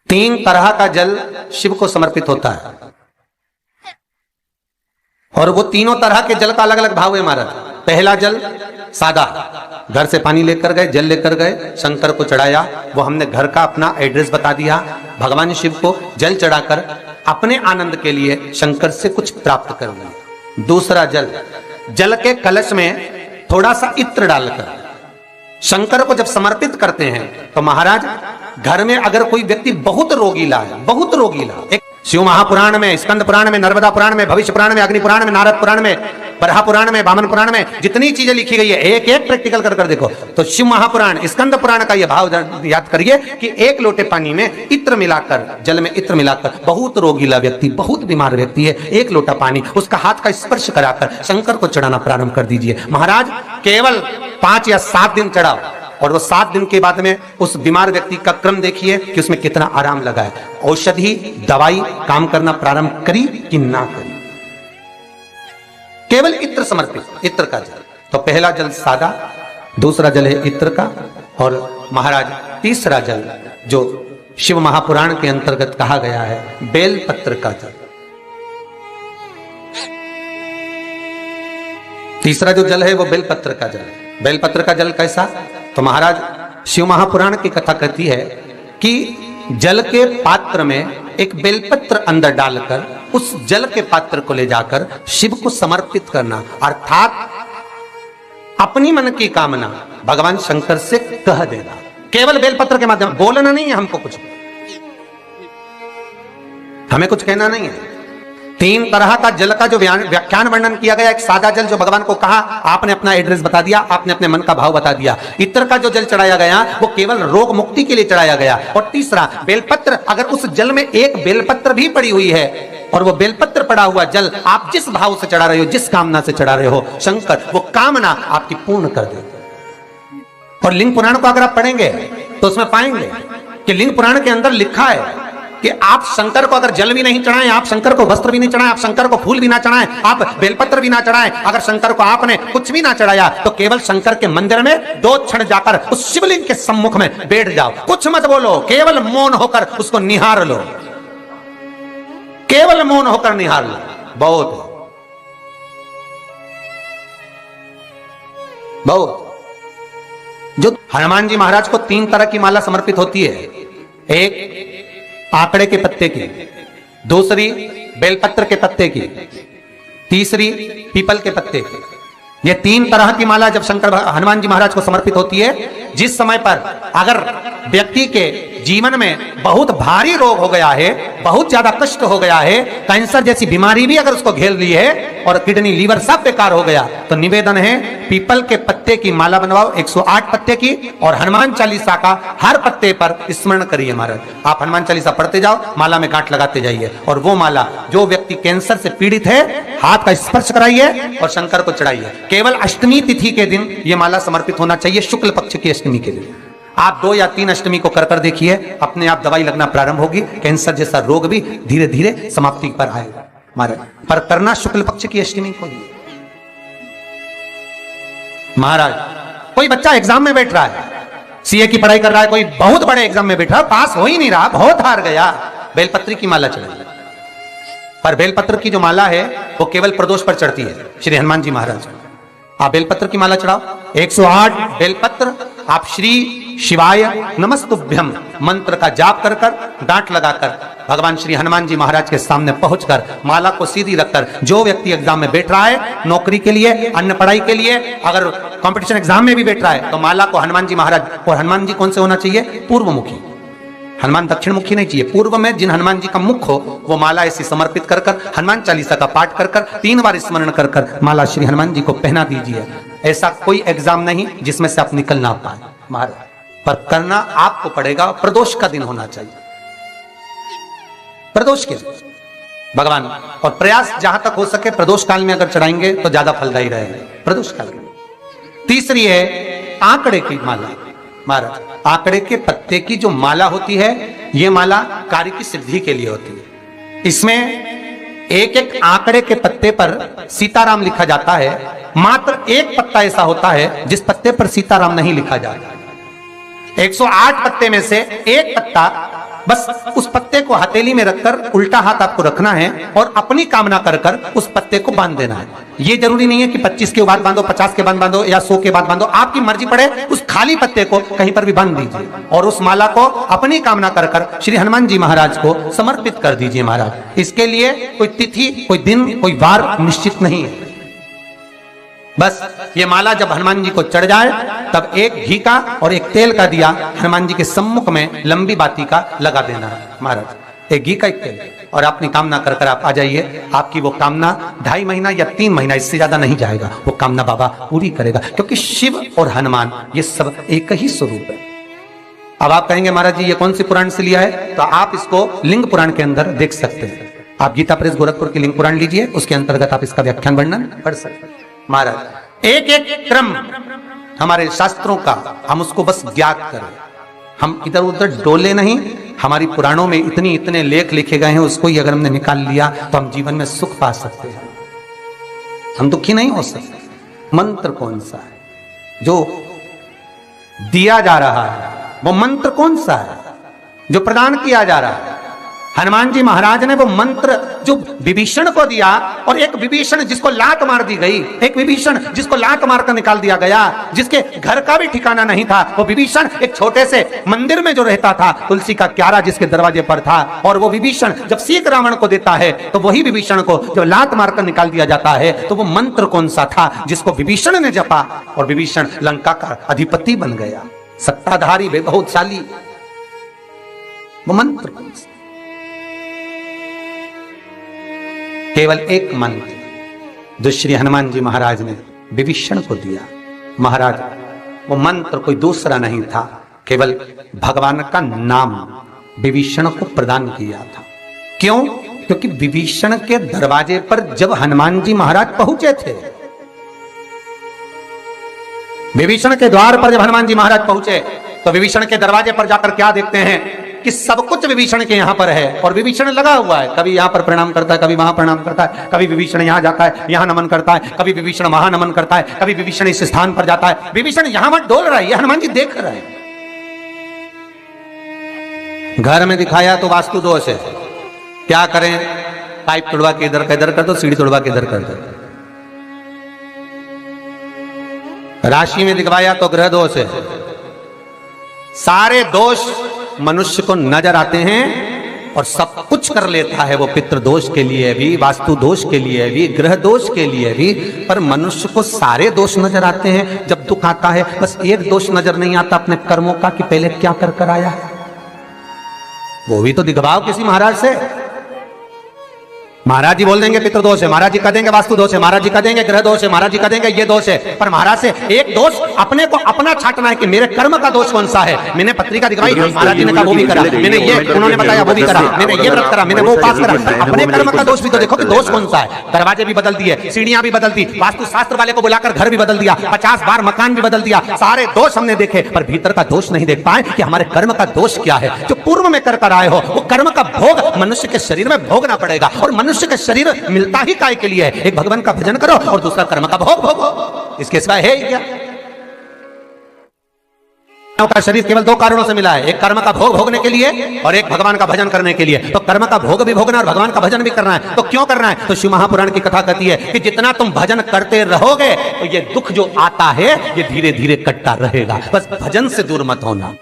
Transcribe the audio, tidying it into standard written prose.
तीन तरह का जल शिव को समर्पित होता है और वो तीनों तरह के जल का अलग अलग भाव है महाराज। पहला जल सादा, घर से पानी लेकर गए, जल लेकर गए, शंकर को चढ़ाया, वो हमने घर का अपना एड्रेस बता दिया, भगवान शिव को जल चढ़ाकर अपने आनंद के लिए शंकर से कुछ प्राप्त कर लिया। दूसरा जल, जल के कलश में थोड़ा सा इत्र डालकर शंकर को जब समर्पित करते हैं तो महाराज घर में अगर कोई व्यक्ति बहुत रोगीला है, बहुत रोगीला, एक शिव महापुराण में, स्कंद पुराण में, नर्मदा पुराण में, भविष्य पुराण में, अग्नि पुराण में, नारद पुराण में, बरहा पुराण में, वामन पुराण में जितनी चीजें लिखी गई है एक एक प्रैक्टिकल कर देखो तो शिव महापुराण, स्कंद पुराण का यह भाव याद करिए कि एक लोटे पानी में इत्र मिलाकर, जल में इत्र मिलाकर, बहुत रोगीला व्यक्ति, बहुत बीमार व्यक्ति है, एक लोटा पानी उसका हाथ का स्पर्श कराकर शंकर को चढ़ाना प्रारंभ कर दीजिए। महाराज केवल 5 या 7 दिन चढ़ाओ और वो 7 दिन के बाद में उस बीमार व्यक्ति का क्रम देखिए कि उसमें कितना आराम लगा है। औषधि दवाई काम करना प्रारंभ करी कि ना करी। केवल इत्र समर्पित, इत्र का जल। तो पहला जल सादा, दूसरा जल है इत्र का, और महाराज तीसरा जल जो शिव महापुराण के अंतर्गत कहा गया है बेलपत्र का जल। तीसरा जो जल है वो बेलपत्र का जल है। बेलपत्र का जल कैसा? तो महाराज शिव महापुराण की कथा कहती है कि जल के पात्र में एक बेलपत्र अंदर डालकर उस जल के पात्र को ले जाकर शिव को समर्पित करना, अर्थात अपनी मन की कामना भगवान शंकर से कह देना। केवल बेलपत्र के माध्यम, बोलना नहीं है हमको, कुछ हमें कुछ कहना नहीं है। 3 तरह का जल का जो व्याख्यान वर्णन किया गया, एक सादा जल जो भगवान को कहा, आपने अपना एड्रेस बता दिया, आपने अपने मन का भाव बता दिया। इत्र का जो जल चढ़ाया गया वो केवल रोग मुक्ति के लिए चढ़ाया गया। और तीसरा बेलपत्र, अगर उस जल में एक बेलपत्र भी पड़ी हुई है और वो बेलपत्र पड़ा हुआ जल आप जिस भाव से चढ़ा रहे हो, जिस कामना से चढ़ा रहे हो, शंकर वो कामना आपकी पूर्ण कर देते। और लिंग पुराण को अगर आप पढ़ेंगे तो उसमें पाएंगे कि लिंग पुराण के अंदर लिखा है कि आप शंकर को अगर जल भी नहीं चढ़ाएं, आप शंकर को वस्त्र भी नहीं चढ़ाएं, आप शंकर को फूल भी ना चढ़ाएं, आप बेलपत्र भी ना चढ़ाएं, अगर शंकर को आपने कुछ भी ना चढ़ाया तो केवल शंकर के मंदिर में 2 क्षण जाकर उस शिवलिंग के सम्मुख में बैठ जाओ, कुछ मत बोलो, केवल मौन होकर उसको निहार लो, केवल मौन होकर निहार लो। बहुत जो हनुमान जी महाराज को 3 तरह की माला समर्पित होती है, एक आंकड़े के पत्ते की, दूसरी बेलपत्र के पत्ते की, तीसरी पीपल के पत्ते की। ये 3 तरह की माला जब शंकर हनुमान जी महाराज को समर्पित होती है, जिस समय पर अगर व्यक्ति के जीवन में बहुत भारी रोग हो गया है, बहुत ज्यादा कष्ट हो गया है, कैंसर जैसी बीमारी भी अगर उसको घेर ली है और किडनी लीवर सब बेकार हो गया, तो निवेदन है पीपल के पत्ते की माला बनवाओ, 108 पत्ते की, और हनुमान चालीसा का हर पत्ते पर स्मरण करिए। महाराज आप हनुमान चालीसा पढ़ते जाओ, माला में गांठ लगाते जाइए, और वो माला जो व्यक्ति कैंसर से पीड़ित है हाथ का स्पर्श कराइए और शंकर को चढ़ाइए। केवल अष्टमी तिथि के दिन ये माला समर्पित होना चाहिए, शुक्ल पक्ष की अष्टमी के दिन। आप 2 या 3 अष्टमी को कर देखिए, अपने आप दवाई लगना प्रारंभ होगी, कैंसर जैसा रोग भी धीरे धीरे समाप्ति पर आएगा। महाराज पर करना शुक्ल पक्ष की अष्टमी को। महाराज कोई बच्चा एग्जाम में बैठ रहा है, सीए की पढ़ाई कर रहा है, कोई बहुत बड़े एग्जाम में बैठा, पास हो ही नहीं रहा, बहुत हार गया, बेलपत्र की माला चढ़ाई। पर बेलपत्र की जो माला है वो केवल प्रदोष पर चढ़ती है श्री हनुमान जी महाराज। आप बेलपत्र की माला चढ़ाओ, 108 बेलपत्र, आप श्री शिवाय नमस्तुभ्यम मंत्र का जाप कर गांठ लगाकर भगवान श्री हनुमान जी महाराज के सामने पहुंचकर माला को सीधी रखकर, जो व्यक्ति एग्जाम में बैठ रहा है, नौकरी के लिए, अन्य पढ़ाई के लिए, अगर कंपटीशन एग्जाम में भी बैठ रहा है, तो माला को हनुमान जी महाराज, और हनुमान जी कौन से होना चाहिए? पूर्वमुखी। हनुमान दक्षिण मुखी नहीं चाहिए, पूर्व में जिन हनुमान जी का मुख हो वो माला ऐसी समर्पित कर हनुमान चालीसा का पाठ कर 3 बार स्मरण कर माला श्री हनुमान जी को पहना दीजिए। ऐसा कोई एग्जाम नहीं जिसमें से आप निकल ना पाए महाराज, पर करना आपको पड़ेगा। प्रदोष का दिन होना चाहिए, प्रदोष के दिन भगवान, और प्रयास जहां तक हो सके प्रदोष काल में अगर चढ़ाएंगे तो ज्यादा फलदायी रहेगा, प्रदोष काल में। तीसरी है आंकड़े की माला। महाराज आंकड़े के पत्ते की जो माला होती है, यह माला कार्य की सिद्धि के लिए होती है। इसमें एक एक आंकड़े के पत्ते पर सीताराम लिखा जाता है, मात्र एक पत्ता ऐसा होता है जिस पत्ते पर सीताराम नहीं लिखा जाता। 108 पत्ते में से एक पत्ता बस उस पत्ते को हथेली में रखकर उल्टा हाथ आपको रखना है और अपनी कामना कर कर उस पत्ते को बांध देना है। ये जरूरी नहीं है कि 25 के बाद बांधो, 50 के बाद बांधो या 100 के बाद बांधो, आपकी मर्जी पड़े उस खाली पत्ते को कहीं पर भी बांध दीजिए और उस माला को अपनी कामना कर कर श्री हनुमान जी महाराज को समर्पित कर दीजिए महाराज। इसके लिए कोई तिथि, कोई दिन, कोई वार निश्चित नहीं है। बस ये माला जब हनुमान जी को चढ़ जाए तब एक घी का और एक तेल का दिया हनुमान जी के सम्मुख में लंबी बाती का लगा देना है महाराज, एक घी का एक तेल, और अपनी कामना कर कर आप आ जाइए। आपकी वो कामना 2.5 महीना या 3 महीना इससे ज्यादा नहीं जाएगा, वो कामना बाबा पूरी करेगा, क्योंकि शिव और हनुमान ये सब एक ही स्वरूप है। अब आप कहेंगे महाराज जी ये कौन सी पुराण से लिया है, तो आप इसको लिंग पुराण के अंदर देख सकते हैं। आप गीता प्रेस गोरखपुर की लिंग पुराण लीजिए, उसके अंतर्गत आप इसका व्याख्यान वर्णन पढ़ सकते हैं। महाराज एक एक क्रम हमारे शास्त्रों का हम उसको बस ज्ञात करें, हम इधर उधर डोले नहीं। हमारी पुराणों में इतने लेख लिखे गए हैं, उसको ही अगर हमने निकाल लिया तो हम जीवन में सुख पा सकते हैं, हम दुखी नहीं हो सकते। मंत्र कौन सा है जो दिया जा रहा है, वो मंत्र कौन सा है जो प्रदान किया जा रहा है? हनुमान जी महाराज ने वो मंत्र जो विभीषण को दिया, और एक विभीषण जिसको लात मार दी गई, एक विभीषण जिसको लात मारकर निकाल दिया गया, जिसके घर का भी ठिकाना नहीं था, वो विभीषण एक छोटे से मंदिर में जो रहता था, तुलसी का क्यारा जिसके दरवाजे पर था, और वो विभीषण जब सीख रावण को देता है तो वही विभीषण को जब लात मारकर निकाल दिया जाता है, तो वो मंत्र कौन सा था जिसको विभीषण ने जपा और विभीषण लंका का अधिपति बन गया, सत्ताधारी वैभवशाली? वो मंत्र कौन सा? केवल एक मंत्र जो श्री हनुमान जी महाराज ने विभीषण को दिया। महाराज वो मंत्र कोई दूसरा नहीं था, केवल भगवान का नाम विभीषण को प्रदान किया था। क्यों? क्योंकि विभीषण के दरवाजे पर जब हनुमान जी महाराज पहुंचे थे, विभीषण के द्वार पर जब हनुमान जी महाराज पहुंचे तो विभीषण के दरवाजे पर जाकर क्या देखते हैं कि सब कुछ विभीषण के यहां पर है, और विभीषण लगा हुआ है, कभी यहां पर प्रणाम करता है, कभी वहां प्रणाम करता है, कभी विभीषण यहां जाता है, यहां नमन करता है, कभी विभीषण वहां नमन करता है, कभी विभीषण इस स्थान पर जाता है। विभीषण यहां मत डोल रहा है, ये हनुमान जी देख रहे हैं। घर में दिखाया तो वास्तु दोष है, क्या करें? पाइप तोड़वा के इधर का इधर कर दो, सीढ़ी तोड़वा के इधर कर दो। राशि में दिखवाया तो ग्रह दोष है। सारे दोष मनुष्य को नजर आते हैं और सब कुछ कर लेता है वो, पितृ दोष के लिए भी, वास्तु दोष के लिए भी, ग्रह दोष के लिए भी, पर मनुष्य को सारे दोष नजर आते हैं। जब दुख आता है बस एक दोष नजर नहीं आता अपने कर्मों का कि पहले क्या कर कर आया है, वो भी तो दिखवाओ किसी महाराज से। महाराज जी बोल देंगे पितृ दोष है, महाराज जी कह देंगे वास्तु दोष है, महाराज जी कह देंगे ग्रह दोष है, महाराज जी कह देंगे ये दोष है, पर महाराज से एक दोष अपने को अपना छाटना है कि मेरे कर्म का दोष कौन सा है। मैंने पत्रिका दिखवाई, महाराज जी ने कहा वो भी करा, मैंने ये उन्होंने बताया वो भी करा, मैंने ये व्रत करा, मैंने वो उपास करा, अपने कर्म का दोष भी तो देखो कि दोष कौन सा है। दरवाजे भी बदल दिए, सीढ़ियां भी बदल दी, वास्तु शास्त्र वाले को बुलाकर घर भी बदल दिया, 50 बार मकान भी बदल दिया, सारे दोष हमने देखे, पर भीतर का दोष नहीं देख पाए कि हमारे कर्म का दोष क्या है। जो पूर्व में कर कर आए हो वो कर्म का भोग मनुष्य के शरीर में भोगना पड़ेगा, और मनुष्य के शरीर मिलता ही काय के लिए है? एक भगवान का भजन करो और दूसरा कर्म का भोग भोगो, इसके सिवाय है ही क्या? का शरीर केवल 2 कारणों से मिला है, एक कर्म का भोग भोगने के लिए और एक भगवान का भजन करने के लिए। तो कर्म का भोग भी भोगना और भगवान का भजन भी करना है, तो क्यों करना है? तो शिव महापुराण की कथा कहती है कि जितना तुम भजन करते रहोगे तो ये दुख जो आता है ये धीरे धीरे कटता रहेगा, बस भजन से दूर मत होना।